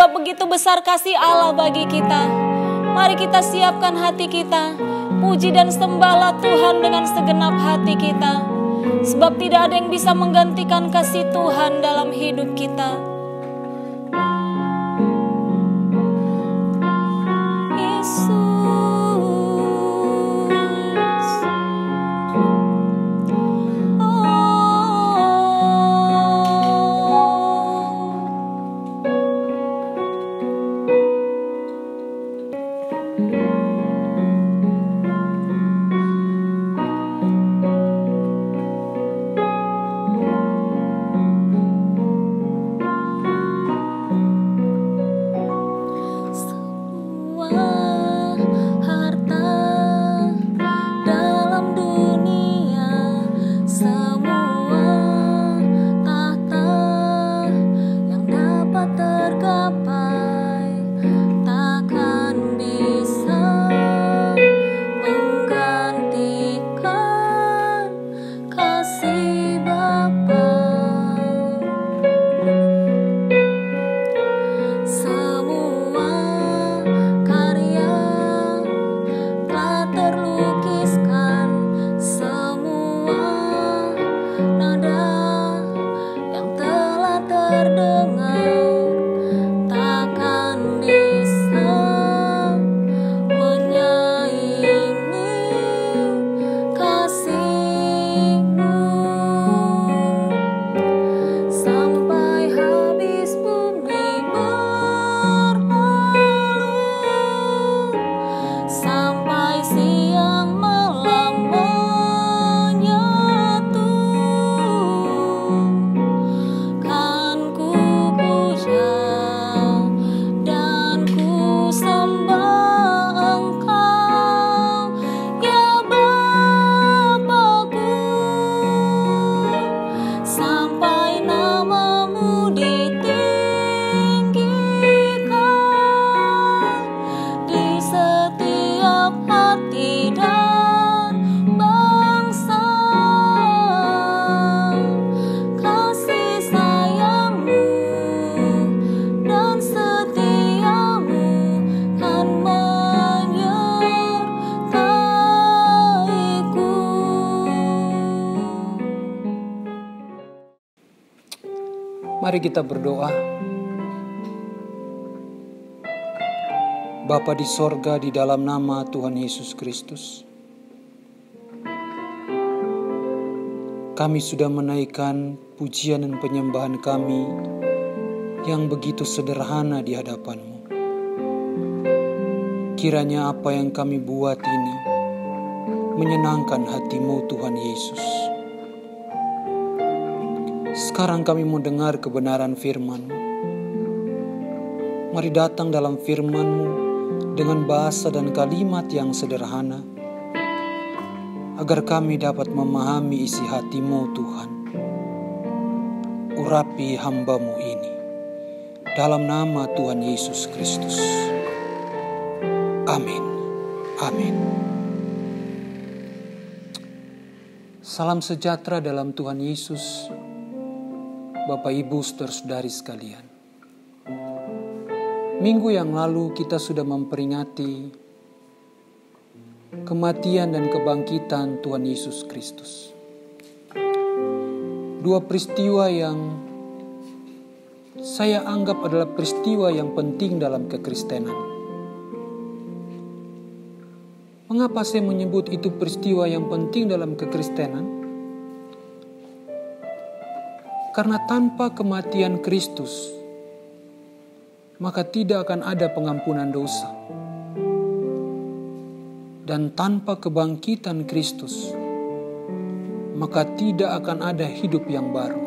Sebab begitu besar kasih Allah bagi kita. Mari kita siapkan hati kita. Puji dan sembahlah Tuhan dengan segenap hati kita. Sebab tidak ada yang bisa menggantikan kasih Tuhan dalam hidup kita. Terdengar Mari kita berdoa. Bapa di sorga, di dalam nama Tuhan Yesus Kristus, kami sudah menaikkan pujian dan penyembahan kami yang begitu sederhana di hadapan-Mu. Kiranya apa yang kami buat ini menyenangkan hati-Mu, Tuhan Yesus. Sekarang kami mau dengar kebenaran firman-Mu. Mari datang dalam firman-Mu dengan bahasa dan kalimat yang sederhana, agar kami dapat memahami isi hati-Mu, Tuhan. Urapi hamba-Mu ini, dalam nama Tuhan Yesus Kristus. Amin. Amin. Salam sejahtera dalam Tuhan Yesus, Bapak Ibu saudara-saudari sekalian. Minggu yang lalu kita sudah memperingati kematian dan kebangkitan Tuhan Yesus Kristus. Dua peristiwa yang saya anggap adalah peristiwa yang penting dalam kekristenan. Mengapa saya menyebut itu peristiwa yang penting dalam kekristenan? Karena tanpa kematian Kristus, maka tidak akan ada pengampunan dosa. Dan tanpa kebangkitan Kristus, maka tidak akan ada hidup yang baru.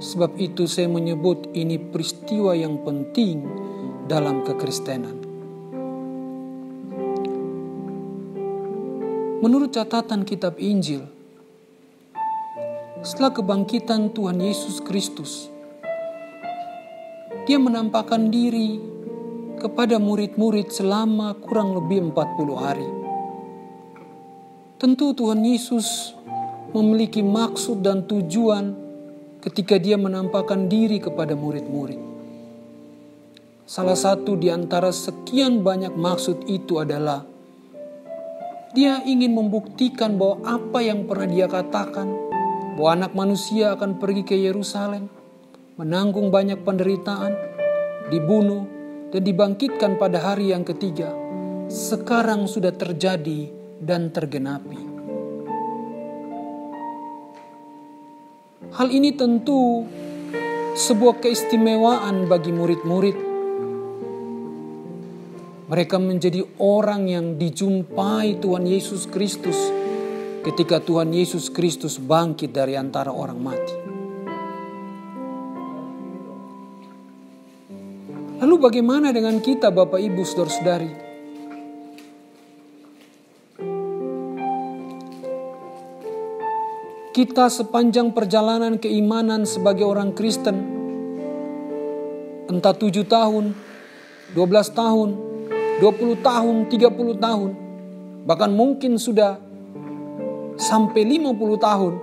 Sebab itu saya menyebut ini peristiwa yang penting dalam kekristenan. Menurut catatan kitab Injil, setelah kebangkitan Tuhan Yesus Kristus, Dia menampakkan diri kepada murid-murid selama kurang lebih 40 hari. Tentu Tuhan Yesus memiliki maksud dan tujuan ketika Dia menampakkan diri kepada murid-murid. Salah satu di antara sekian banyak maksud itu adalah Dia ingin membuktikan bahwa apa yang pernah Dia katakan, bahwa anak manusia akan pergi ke Yerusalem, menanggung banyak penderitaan, dibunuh, dan dibangkitkan pada hari yang ketiga, sekarang sudah terjadi dan tergenapi. Hal ini tentu sebuah keistimewaan bagi murid-murid. Mereka menjadi orang yang dijumpai Tuhan Yesus Kristus ketika Tuhan Yesus Kristus bangkit dari antara orang mati. Lalu bagaimana dengan kita, Bapak Ibu saudara-saudari? Kita sepanjang perjalanan keimanan sebagai orang Kristen, entah 7 tahun, 12 tahun, 20 tahun, 30 tahun, bahkan mungkin sudah sampai 50 tahun,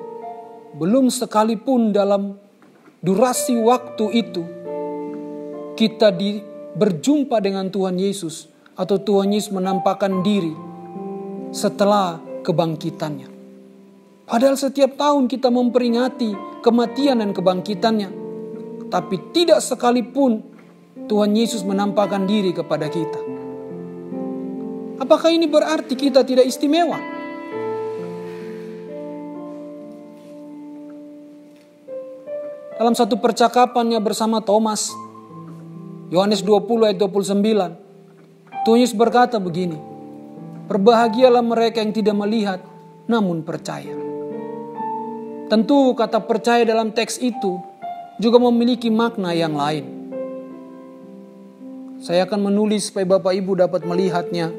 belum sekalipun dalam durasi waktu itu kita berjumpa dengan Tuhan Yesus atau Tuhan Yesus menampakkan diri setelah kebangkitannya. Padahal setiap tahun kita memperingati kematian dan kebangkitannya, tapi tidak sekalipun Tuhan Yesus menampakkan diri kepada kita. Apakah ini berarti kita tidak istimewa? Dalam satu percakapannya bersama Thomas, Yohanes 20 ayat 29, Tuhan Yesus berkata begini, "Berbahagialah mereka yang tidak melihat, namun percaya." Tentu kata percaya dalam teks itu juga memiliki makna yang lain. Saya akan menulis supaya Bapak Ibu dapat melihatnya.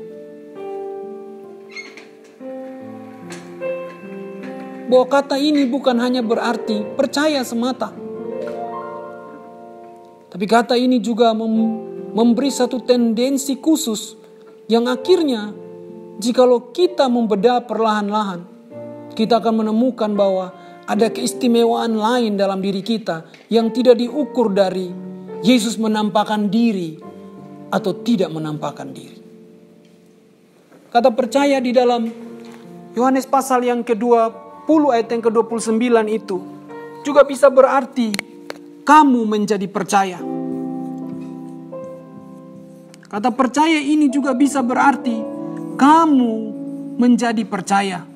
Bahwa kata ini bukan hanya berarti percaya semata, tapi kata ini juga memberi satu tendensi khusus yang akhirnya jikalau kita membedah perlahan-lahan, kita akan menemukan bahwa ada keistimewaan lain dalam diri kita yang tidak diukur dari Yesus menampakkan diri atau tidak menampakkan diri. Kata percaya di dalam Yohanes pasal yang ke-20 ayat yang ke-29 itu juga bisa berarti kamu menjadi percaya. Kata percaya ini juga bisa berarti kamu menjadi percaya.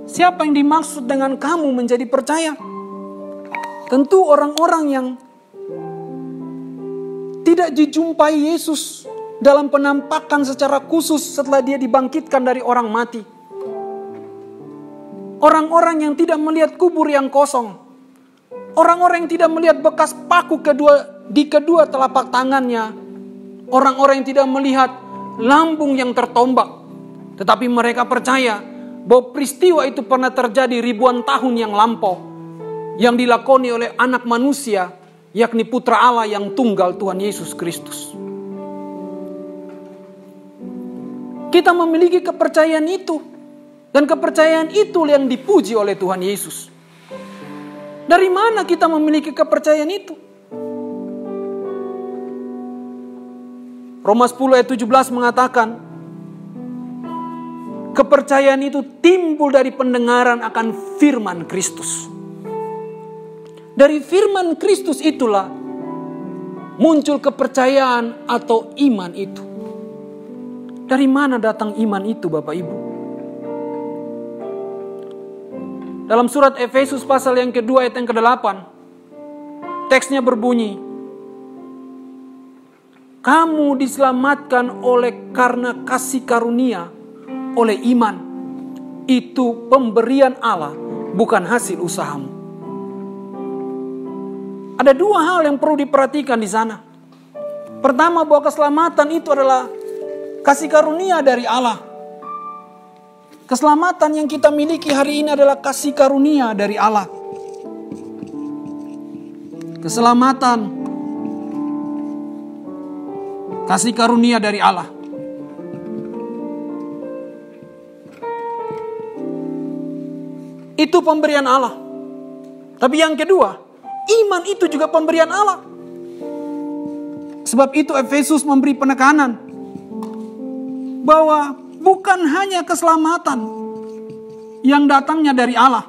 Siapa yang dimaksud dengan kamu menjadi percaya? Tentu orang-orang yang tidak dijumpai Yesus dalam penampakan secara khusus setelah dia dibangkitkan dari orang mati. Orang-orang yang tidak melihat kubur yang kosong. Orang-orang yang tidak melihat bekas paku di kedua telapak tangannya. Orang-orang yang tidak melihat lambung yang tertombak. Tetapi mereka percaya bahwa peristiwa itu pernah terjadi ribuan tahun yang lampau. Yang dilakoni oleh anak manusia, yakni putra Allah yang tunggal Tuhan Yesus Kristus. Kita memiliki kepercayaan itu. Dan kepercayaan itu yang dipuji oleh Tuhan Yesus. Dari mana kita memiliki kepercayaan itu? Roma 10 ayat 17 mengatakan, kepercayaan itu timbul dari pendengaran akan firman Kristus. Dari firman Kristus itulah muncul kepercayaan atau iman itu. Dari mana datang iman itu, Bapak Ibu? Dalam surat Efesus pasal yang kedua ayat yang ke-8, teksnya berbunyi, kamu diselamatkan karena kasih karunia oleh iman. Itu pemberian Allah, bukan hasil usahamu. Ada dua hal yang perlu diperhatikan di sana. Pertama, bahwa keselamatan itu adalah kasih karunia dari Allah. Keselamatan yang kita miliki hari ini adalah kasih karunia dari Allah. Keselamatan, kasih karunia dari Allah. Itu pemberian Allah. Tapi yang kedua, iman itu juga pemberian Allah. Sebab itu Efesus memberi penekanan bahwa bukan hanya keselamatan yang datangnya dari Allah,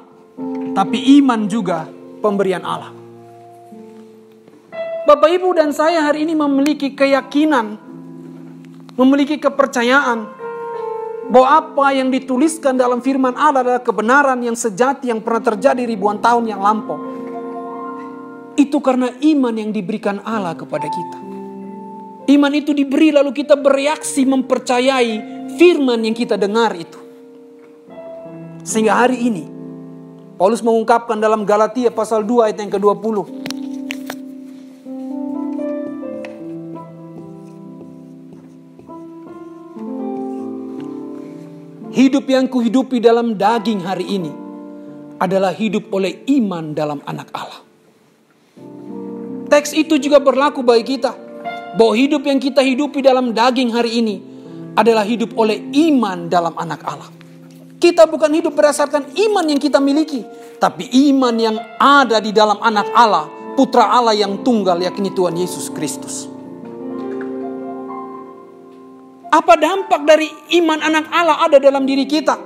tapi iman juga pemberian Allah. Bapak, Ibu, dan saya hari ini memiliki keyakinan, memiliki kepercayaan bahwa apa yang dituliskan dalam firman Allah adalah kebenaran yang sejati yang pernah terjadi ribuan tahun yang lampau. Itu karena iman yang diberikan Allah kepada kita. Iman itu diberi lalu kita bereaksi mempercayai firman yang kita dengar itu. Sehingga hari ini Paulus mengungkapkan dalam Galatia pasal 2 ayat yang ke-20. Hidup yang kuhidupi dalam daging hari ini adalah hidup oleh iman dalam anak Allah. Teks itu juga berlaku bagi kita. Bahwa hidup yang kita hidupi dalam daging hari ini adalah hidup oleh iman dalam anak Allah. Kita bukan hidup berdasarkan iman yang kita miliki, tapi iman yang ada di dalam anak Allah, putra Allah yang tunggal, yakni Tuhan Yesus Kristus. Apa dampak dari iman anak Allah ada dalam diri kita?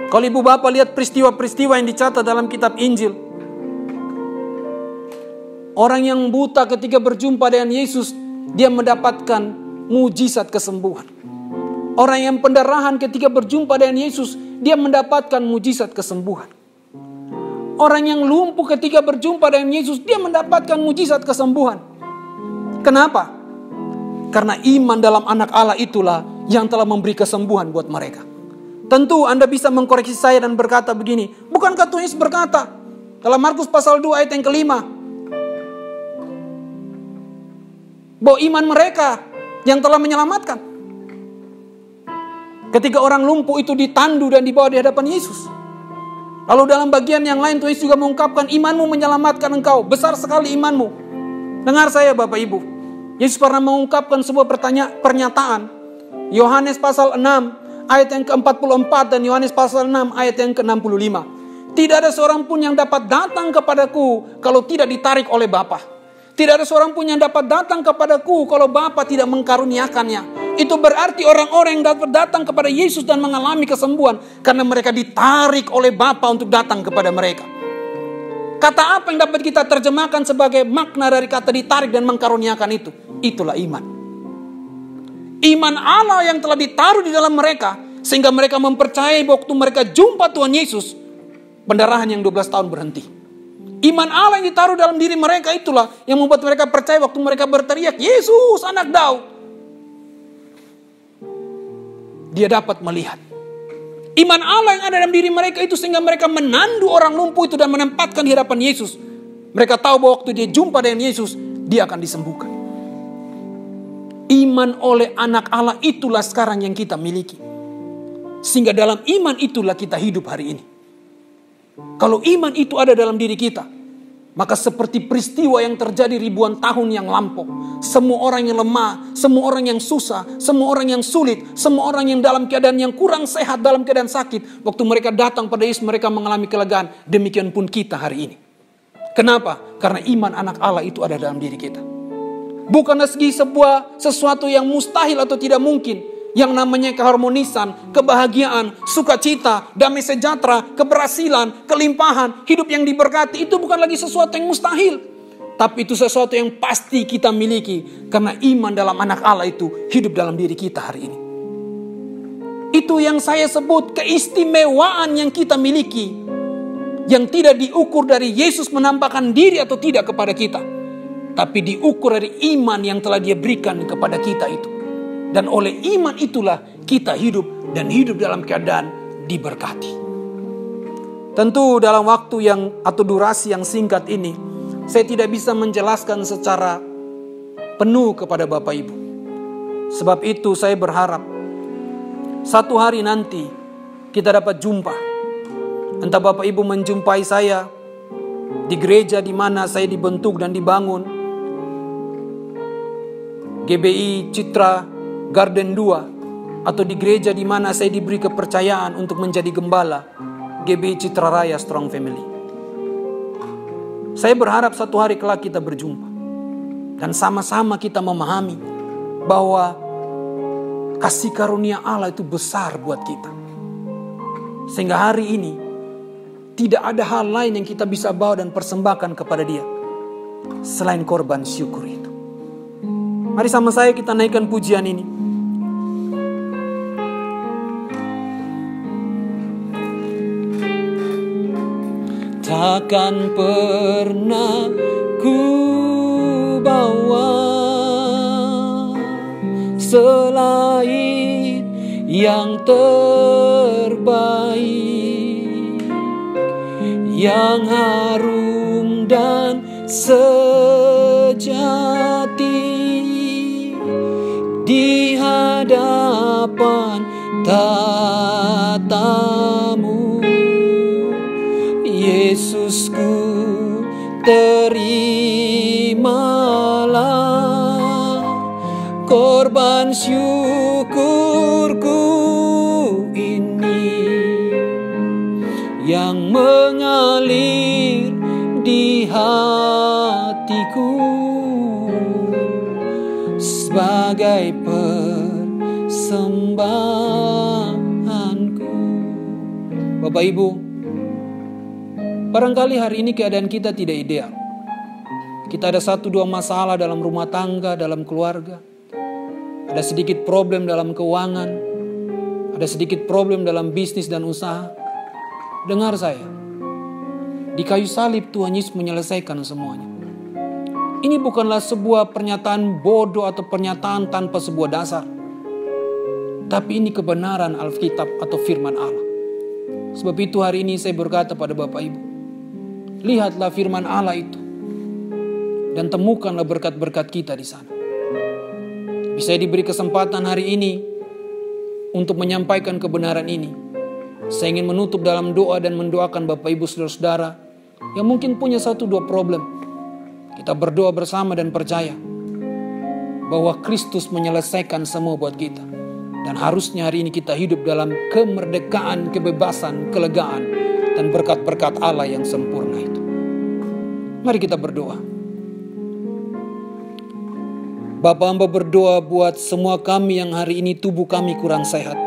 Kalau ibu bapak lihat peristiwa-peristiwa yang dicatat dalam kitab Injil. Orang yang buta ketika berjumpa dengan Yesus, dia mendapatkan mujizat kesembuhan. Orang yang pendarahan ketika berjumpa dengan Yesus, dia mendapatkan mujizat kesembuhan. Orang yang lumpuh ketika berjumpa dengan Yesus, dia mendapatkan mujizat kesembuhan. Kenapa? Karena iman dalam anak Allah itulah yang telah memberi kesembuhan buat mereka. Tentu Anda bisa mengkoreksi saya dan berkata begini, bukankah Tuhan Yesus berkata dalam Markus pasal 2 ayat yang ke-5, bahwa iman mereka yang telah menyelamatkan. Ketika orang lumpuh itu ditandu dan dibawa di hadapan Yesus. Lalu dalam bagian yang lain Tuhan Yesus juga mengungkapkan, imanmu menyelamatkan engkau, besar sekali imanmu. Dengar saya Bapak Ibu, Yesus pernah mengungkapkan sebuah pernyataan. Yohanes pasal 6 ayat yang ke-44 dan Yohanes pasal 6 ayat yang ke-65. Tidak ada seorang pun yang dapat datang kepadaku kalau tidak ditarik oleh Bapa. Tidak ada seorang pun yang dapat datang kepadaku kalau Bapa tidak mengkaruniakannya. Itu berarti orang-orang yang dapat datang kepada Yesus dan mengalami kesembuhan karena mereka ditarik oleh Bapa untuk datang kepada mereka. Kata apa yang dapat kita terjemahkan sebagai makna dari kata ditarik dan mengkaruniakan itu? Itulah iman. Iman Allah yang telah ditaruh di dalam mereka sehingga mereka mempercayai waktu mereka jumpa Tuhan Yesus, pendarahan yang 12 tahun berhenti. Iman Allah yang ditaruh dalam diri mereka itulah yang membuat mereka percaya waktu mereka berteriak, Yesus anak Daud. Dia dapat melihat. Iman Allah yang ada dalam diri mereka itu sehingga mereka menandu orang lumpuh itu dan menempatkan di hadapan Yesus. Mereka tahu bahwa waktu dia jumpa dengan Yesus, dia akan disembuhkan. Iman oleh anak Allah itulah sekarang yang kita miliki. Sehingga dalam iman itulah kita hidup hari ini. Kalau iman itu ada dalam diri kita, maka seperti peristiwa yang terjadi ribuan tahun yang lampau, semua orang yang lemah, semua orang yang susah, semua orang yang sulit, semua orang yang dalam keadaan yang kurang sehat, dalam keadaan sakit, waktu mereka datang pada Yesus mereka mengalami kelegaan. Demikian pun kita hari ini. Kenapa? Karena iman anak Allah itu ada dalam diri kita. Bukan segi sesuatu yang mustahil atau tidak mungkin. Yang namanya keharmonisan, kebahagiaan, sukacita, damai sejahtera, keberhasilan, kelimpahan, hidup yang diberkati. Itu bukan lagi sesuatu yang mustahil. Tapi itu sesuatu yang pasti kita miliki. Karena iman dalam anak Allah itu hidup dalam diri kita hari ini. Itu yang saya sebut keistimewaan yang kita miliki. Yang tidak diukur dari Yesus menampakkan diri atau tidak kepada kita. Tapi diukur dari iman yang telah Dia berikan kepada kita itu. Dan oleh iman itulah kita hidup dan hidup dalam keadaan diberkati. Tentu dalam waktu yang atau durasi yang singkat ini, saya tidak bisa menjelaskan secara penuh kepada Bapak Ibu. Sebab itu saya berharap satu hari nanti kita dapat jumpa. Entah Bapak Ibu menjumpai saya di gereja di mana saya dibentuk dan dibangun, GBI Citra Garden 2, atau di gereja di mana saya diberi kepercayaan untuk menjadi gembala, GBI Citra Raya Strong Family. Saya berharap satu hari kelak kita berjumpa dan sama-sama kita memahami bahwa kasih karunia Allah itu besar buat kita. Sehingga hari ini tidak ada hal lain yang kita bisa bawa dan persembahkan kepada Dia selain korban syukur itu. Mari sama saya kita naikkan pujian ini. Takkan pernah ku bawa selain yang terbaik, yang harum dan sejati di hadapan tatamu. Yesusku, terimalah korban syukurku ini yang mengalir di hatiku sebagai persembahanku. Bapak Ibu, barangkali hari ini keadaan kita tidak ideal. Kita ada 1-2 masalah dalam rumah tangga, dalam keluarga. Ada sedikit problem dalam keuangan. Ada sedikit problem dalam bisnis dan usaha. Dengar saya. Di kayu salib Tuhan Yesus menyelesaikan semuanya. Ini bukanlah sebuah pernyataan bodoh atau pernyataan tanpa sebuah dasar. Tapi ini kebenaran Alkitab atau firman Allah. Sebab itu hari ini saya berkata pada Bapak Ibu, lihatlah firman Allah itu dan temukanlah berkat-berkat kita di sana. Bisa diberi kesempatan hari ini untuk menyampaikan kebenaran ini. Saya ingin menutup dalam doa dan mendoakan Bapak Ibu saudara-saudara yang mungkin punya 1-2 problem. Kita berdoa bersama dan percaya bahwa Kristus menyelesaikan semua buat kita. Dan harusnya hari ini kita hidup dalam kemerdekaan, kebebasan, kelegaan, dan berkat-berkat Allah yang sempurna itu. Mari kita berdoa. Bapa, hamba berdoa buat semua kami yang hari ini tubuh kami kurang sehat.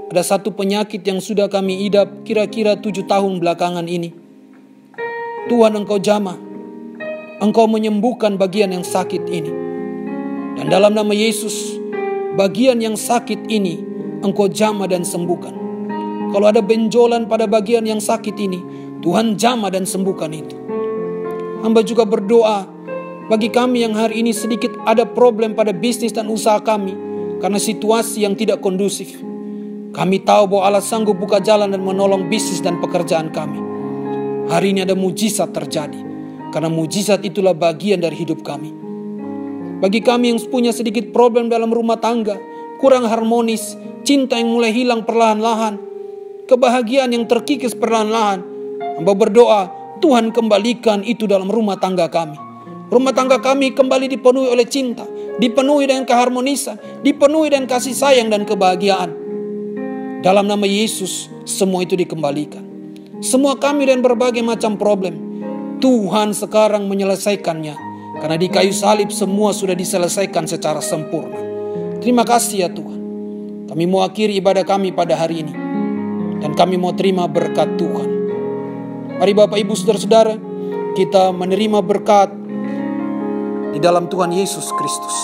Ada satu penyakit yang sudah kami idap kira-kira 7 tahun belakangan ini. Tuhan, Engkau jamah. Engkau menyembuhkan bagian yang sakit ini. Dan dalam nama Yesus, bagian yang sakit ini Engkau jamah dan sembuhkan. Kalau ada benjolan pada bagian yang sakit ini, Tuhan jamah dan sembuhkan itu. Hamba juga berdoa bagi kami yang hari ini sedikit ada problem pada bisnis dan usaha kami karena situasi yang tidak kondusif. Kami tahu bahwa Allah sanggup buka jalan dan menolong bisnis dan pekerjaan kami. Hari ini ada mujizat terjadi karena mujizat itulah bagian dari hidup kami. Bagi kami yang punya sedikit problem dalam rumah tangga, kurang harmonis, cinta yang mulai hilang perlahan-lahan, kebahagiaan yang terkikis perlahan-lahan, hamba berdoa Tuhan kembalikan itu dalam rumah tangga kami. Rumah tangga kami kembali dipenuhi oleh cinta, dipenuhi dengan keharmonisan, dipenuhi dengan kasih sayang dan kebahagiaan. Dalam nama Yesus, semua itu dikembalikan. Semua kami dan berbagai macam problem, Tuhan sekarang menyelesaikannya. Karena di kayu salib semua sudah diselesaikan secara sempurna. Terima kasih ya Tuhan. Kami mau akhiri ibadah kami pada hari ini. Dan kami mau terima berkat Tuhan. Mari Bapak Ibu Saudara-saudara, kita menerima berkat di dalam Tuhan Yesus Kristus.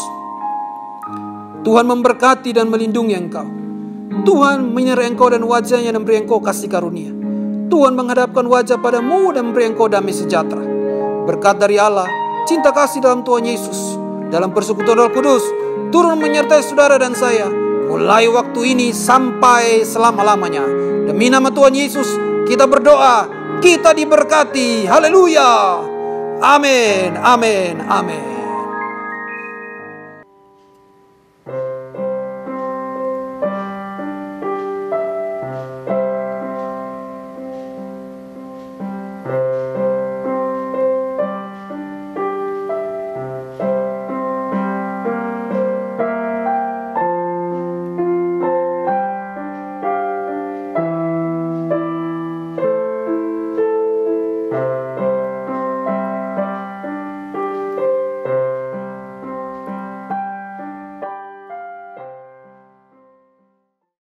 Tuhan memberkati dan melindungi engkau. Tuhan menyertai engkau dan wajahnya dan beri engkau kasih karunia. Tuhan menghadapkan wajah padamu dan beri engkau damai sejahtera. Berkat dari Allah, cinta kasih dalam Tuhan Yesus, dalam persekutuan Roh Kudus, turun menyertai saudara dan saya, mulai waktu ini sampai selama-lamanya. Demi nama Tuhan Yesus, kita berdoa, kita diberkati. Haleluya. Amin, amin, amin.